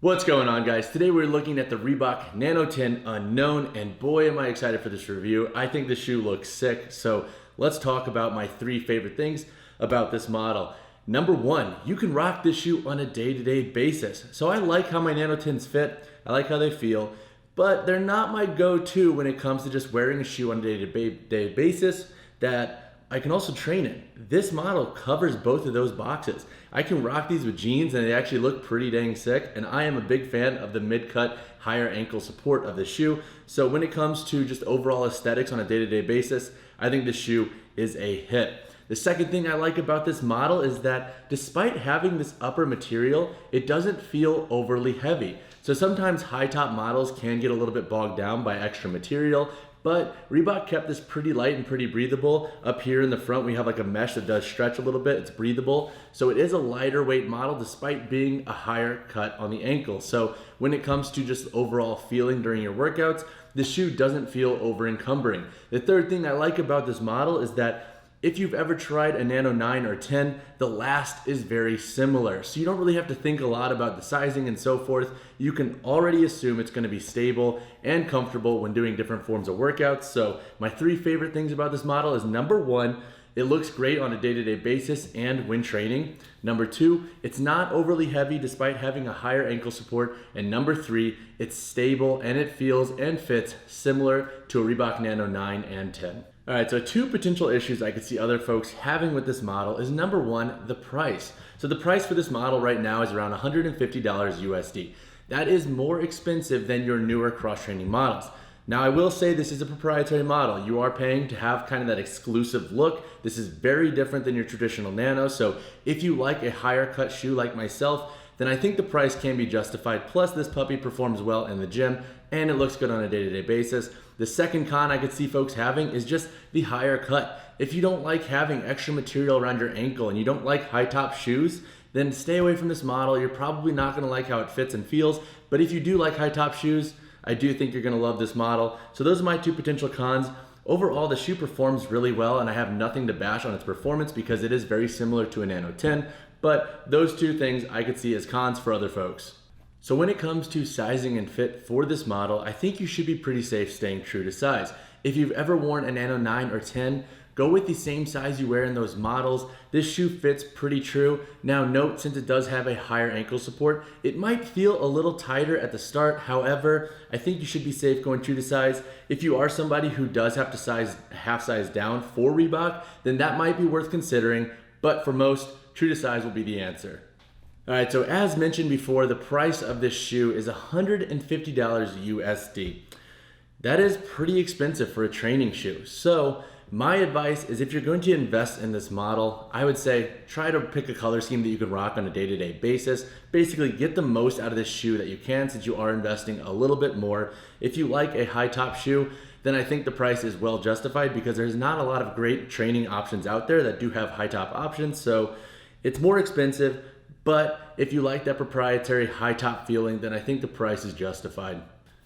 What's going on, guys? Today we're looking at the Reebok Nano X Unknown, and boy am I excited for this review. I think the shoe looks sick, so let's talk about my 3 favorite things about this model. Number 1, you can rock this shoe on a day-to-day basis. So I like how my Nano X fit, I like how they feel, but they're not my go-to when it comes to just wearing a shoe on a day-to-day basis that I can also train in. This model covers both of those boxes. I can rock these with jeans and they actually look pretty dang sick, and I am a big fan of the mid-cut higher ankle support of the shoe. So when it comes to just overall aesthetics on a day-to-day basis, I think this shoe is a hit. The second thing I like about this model is that despite having this upper material, it doesn't feel overly heavy. So sometimes high top models can get a little bit bogged down by extra material, but Reebok kept this pretty light and pretty breathable. Up here in the front, we have like a mesh that does stretch a little bit. It's breathable. So it is a lighter weight model despite being a higher cut on the ankle. So when it comes to just overall feeling during your workouts, the shoe doesn't feel over encumbering. The third thing I like about this model is that if you've ever tried a Nano 9 or 10, the last is very similar. So you don't really have to think a lot about the sizing and so forth. You can already assume it's going to be stable and comfortable when doing different forms of workouts. So my 3 favorite things about this model is number 1, it looks great on a day-to-day basis and when training. Number 2, it's not overly heavy despite having a higher ankle support. And number 3, it's stable and it feels and fits similar to a Reebok Nano 9 and 10. All right, so 2 potential issues I could see other folks having with this model is number 1, the price. So the price for this model right now is around $150 USD. That is more expensive than your newer cross-training models. Now I will say this is a proprietary model. You are paying to have kind of that exclusive look. This is very different than your traditional Nano. So if you like a higher cut shoe like myself, then I think the price can be justified. Plus this puppy performs well in the gym and it looks good on a day-to-day basis. The second con I could see folks having is just the higher cut. If you don't like having extra material around your ankle and you don't like high top shoes, then stay away from this model. You're probably not gonna like how it fits and feels, but if you do like high top shoes, I do think you're gonna love this model. So those are my 2 potential cons. Overall, the shoe performs really well and I have nothing to bash on its performance because it is very similar to a Nano 10, but those 2 things I could see as cons for other folks. So when it comes to sizing and fit for this model, I think you should be pretty safe staying true to size. If you've ever worn a Nano 9 or 10, go with the same size you wear in those models. This shoe fits pretty true. Now note, since it does have a higher ankle support, it might feel a little tighter at the start. However, I think you should be safe going true to size. If you are somebody who does have to half size down for Reebok, then that might be worth considering. But for most, true to size will be the answer. All right, so as mentioned before, the price of this shoe is $150 USD. That is pretty expensive for a training shoe. So my advice is if you're going to invest in this model, I would say try to pick a color scheme that you can rock on a day-to-day basis. Basically get the most out of this shoe that you can since you are investing a little bit more. If you like a high top shoe, then I think the price is well justified because there's not a lot of great training options out there that do have high top options. So it's more expensive, but if you like that proprietary high top feeling, then I think the price is justified.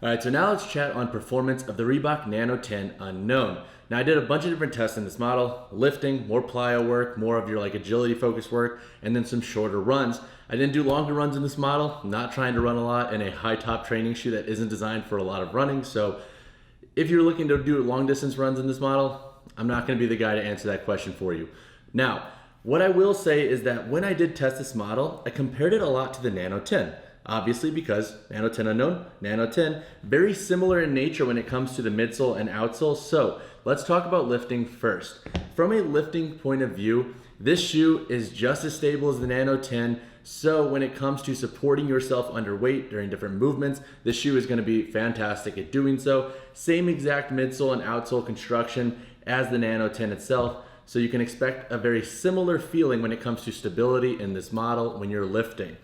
All right, so now let's chat on performance of the Reebok Nano X Unknown. Now I did a bunch of different tests in this model: lifting, more plyo work, more of your like agility focused work, and then some shorter runs. I didn't do longer runs in this model. I'm not trying to run a lot in a high top training shoe that isn't designed for a lot of running. So if you're looking to do long distance runs in this model, I'm not gonna be the guy to answer that question for you. Now, what I will say is that when I did test this model, I compared it a lot to the Nano 10. Obviously because Nano 10 Unknown, Nano 10, very similar in nature when it comes to the midsole and outsole. So let's talk about lifting first. From a lifting point of view, this shoe is just as stable as the Nano 10. So when it comes to supporting yourself under weight during different movements, this shoe is gonna be fantastic at doing so. Same exact midsole and outsole construction as the Nano 10 itself. So you can expect a very similar feeling when it comes to stability in this model when you're lifting.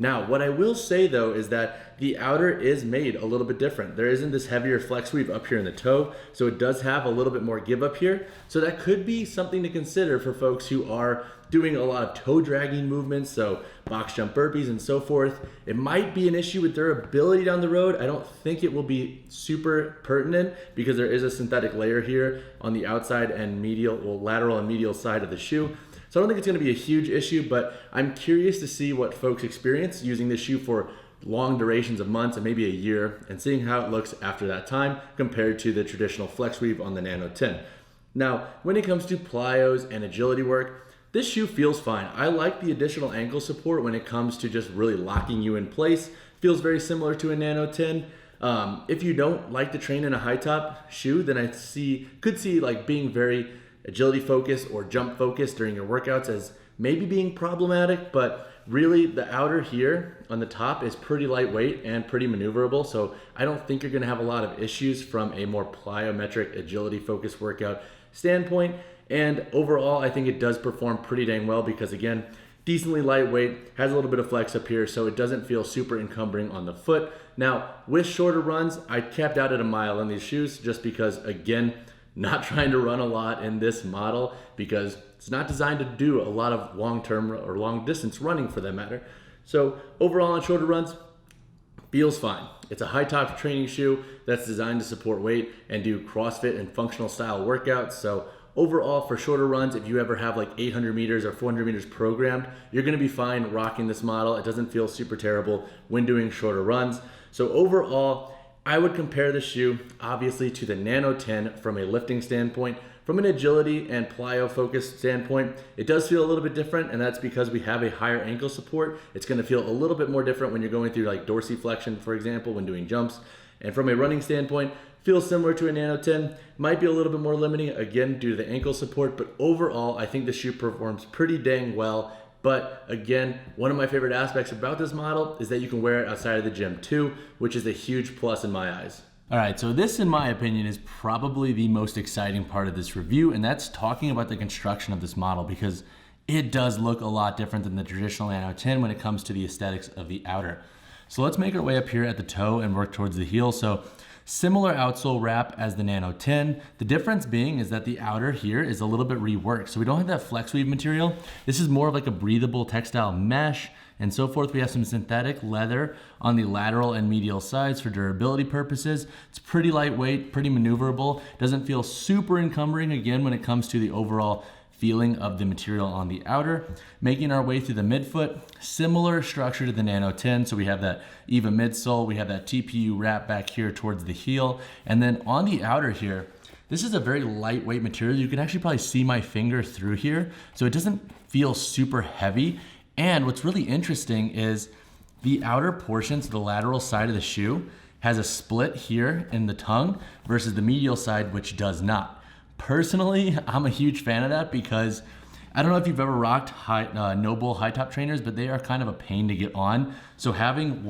Now, what I will say though is that the outer is made a little bit different. There isn't this heavier flex weave up here in the toe, so it does have a little bit more give up here. So that could be something to consider for folks who are doing a lot of toe dragging movements, so box jump burpees and so forth. It might be an issue with durability down the road. I don't think it will be super pertinent because there is a synthetic layer here on the outside and lateral and medial side of the shoe. So I don't think it's going to be a huge issue, but I'm curious to see what folks experience using this shoe for long durations of months and maybe a year, and seeing how it looks after that time compared to the traditional flex weave on the Nano 10. Now, when it comes to plyos and agility work, this shoe feels fine. I like the additional ankle support when it comes to just really locking you in place. Feels very similar to a Nano 10. If you don't like to train in a high top shoe, then I could see like being very agility focused or jump focused during your workouts as maybe being problematic, but really the outer here on the top is pretty lightweight and pretty maneuverable. So I don't think you're gonna have a lot of issues from a more plyometric agility focused workout standpoint. And overall, I think it does perform pretty dang well because again, decently lightweight, has a little bit of flex up here, so it doesn't feel super encumbering on the foot. Now, with shorter runs, I capped out at a mile in these shoes just because, again, not trying to run a lot in this model because it's not designed to do a lot of long-term or long-distance running for that matter. So overall on shorter runs, feels fine. It's a high-top training shoe that's designed to support weight and do CrossFit and functional style workouts. So overall, for shorter runs, if you ever have like 800 meters or 400 meters programmed, you're gonna be fine rocking this model. It doesn't feel super terrible when doing shorter runs. So overall, I would compare the shoe obviously to the Nano 10 from a lifting standpoint. From an agility and plyo focused standpoint, it does feel a little bit different, and that's because we have a higher ankle support. It's gonna feel a little bit more different when you're going through like dorsiflexion, for example, when doing jumps. And from a running standpoint, feels similar to a Nano 10, might be a little bit more limiting, again, due to the ankle support, but overall, I think the shoe performs pretty dang well. But again, one of my favorite aspects about this model is that you can wear it outside of the gym too, which is a huge plus in my eyes. All right, so this, in my opinion, is probably the most exciting part of this review, and that's talking about the construction of this model because it does look a lot different than the traditional Nano 10 when it comes to the aesthetics of the outer. So let's make our way up here at the toe and work towards the heel. So similar outsole wrap as the Nano 10. The difference being is that the outer here is a little bit reworked. So we don't have that flex weave material. This is more of like a breathable textile mesh and so forth. We have some synthetic leather on the lateral and medial sides for durability purposes. It's pretty lightweight, pretty maneuverable. Doesn't feel super encumbering again when it comes to the overall feeling of the material on the outer. Making our way through the midfoot, similar structure to the Nano 10. So we have that EVA midsole, we have that TPU wrap back here towards the heel. And then on the outer here, this is a very lightweight material. You can actually probably see my finger through here. So it doesn't feel super heavy. And what's really interesting is the outer portion, so the lateral side of the shoe, has a split here in the tongue versus the medial side, which does not. Personally, I'm a huge fan of that because I don't know if you've ever rocked Noble high top trainers, but they are kind of a pain to get on. So having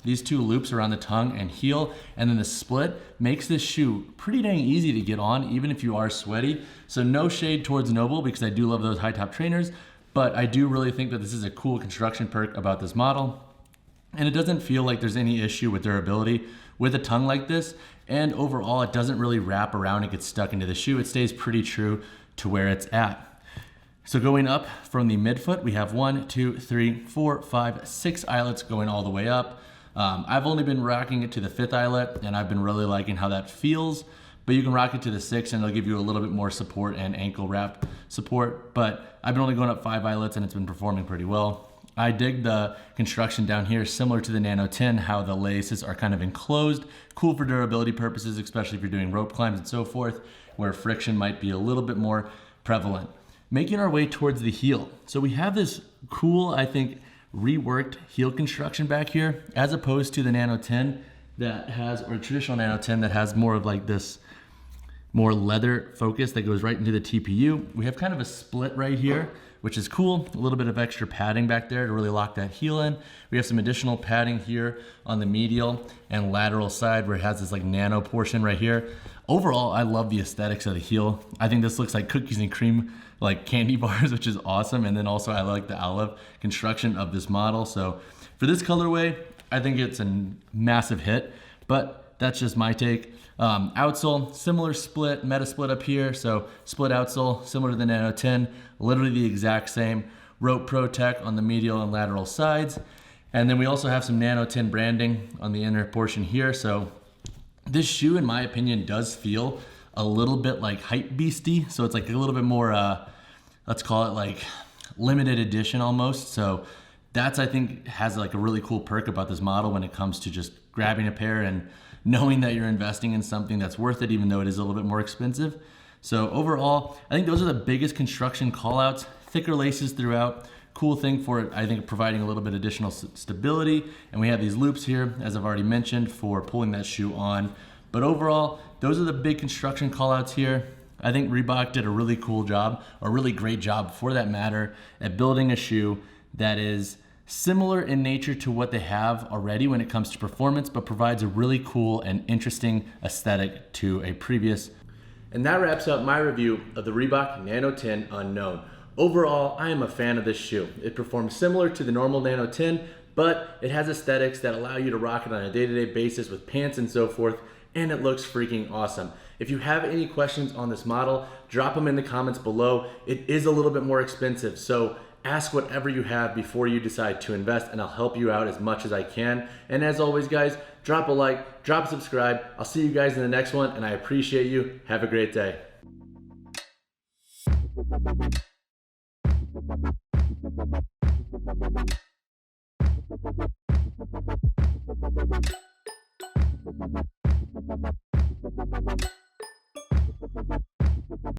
these two loops around the tongue and heel, and then the split makes this shoe pretty dang easy to get on, even if you are sweaty. So no shade towards Noble because I do love those high top trainers, but I do really think that this is a cool construction perk about this model. And it doesn't feel like there's any issue with durability with a tongue like this. And overall, it doesn't really wrap around and get stuck into the shoe. It stays pretty true to where it's at. So going up from the midfoot, we have 1, 2, 3, 4, 5, 6 eyelets going all the way up. I've only been rocking it to the 5th eyelet, and I've been really liking how that feels. But you can rock it to the 6th, and it'll give you a little bit more support and ankle wrap support. But I've been only going up 5 eyelets, and it's been performing pretty well. I dig the construction down here, similar to the Nano 10, how the laces are kind of enclosed. Cool for durability purposes, especially if you're doing rope climbs and so forth, where friction might be a little bit more prevalent. Making our way towards the heel. So we have this cool, I think, reworked heel construction back here, as opposed to the Nano 10 that has, or traditional Nano 10 that has more of like this more leather focus that goes right into the TPU. We have kind of a split right here, which is cool. A little bit of extra padding back there to really lock that heel in. We have some additional padding here on the medial and lateral side where it has this like nano portion right here. Overall, I love the aesthetics of the heel. I think this looks like cookies and cream, like candy bars, which is awesome. And then also I like the olive construction of this model. So for this colorway, I think it's a massive hit, but that's just my take. Outsole, similar split, meta split up here. So split outsole, similar to the Nano 10, literally the exact same. Rope Protect on the medial and lateral sides. And then we also have some Nano 10 branding on the inner portion here. So this shoe, in my opinion, does feel a little bit like hype beastie. So it's like a little bit more, let's call it like limited edition almost. So That's, I think, has like a really cool perk about this model when it comes to just grabbing a pair and knowing that you're investing in something that's worth it, even though it is a little bit more expensive. So overall, I think those are the biggest construction callouts. Thicker laces throughout. Cool thing for it, I think, providing a little bit additional stability. And we have these loops here, as I've already mentioned, for pulling that shoe on. But overall, those are the big construction callouts here. I think Reebok did a really cool job, or a really great job for that matter, at building a shoe that is similar in nature to what they have already when it comes to performance, but provides a really cool and interesting aesthetic to a previous. And that wraps up my review of the Reebok Nano 10 Unknown. Overall, I am a fan of this shoe. It performs similar to the normal Nano 10, but it has aesthetics that allow you to rock it on a day-to-day basis with pants and so forth, and it looks freaking awesome. If you have any questions on this model, drop them in the comments below. It is a little bit more expensive, so ask whatever you have before you decide to invest, and I'll help you out as much as I can. And as always, guys, drop a like, drop a subscribe. I'll see you guys in the next one, and I appreciate you. Have a great day.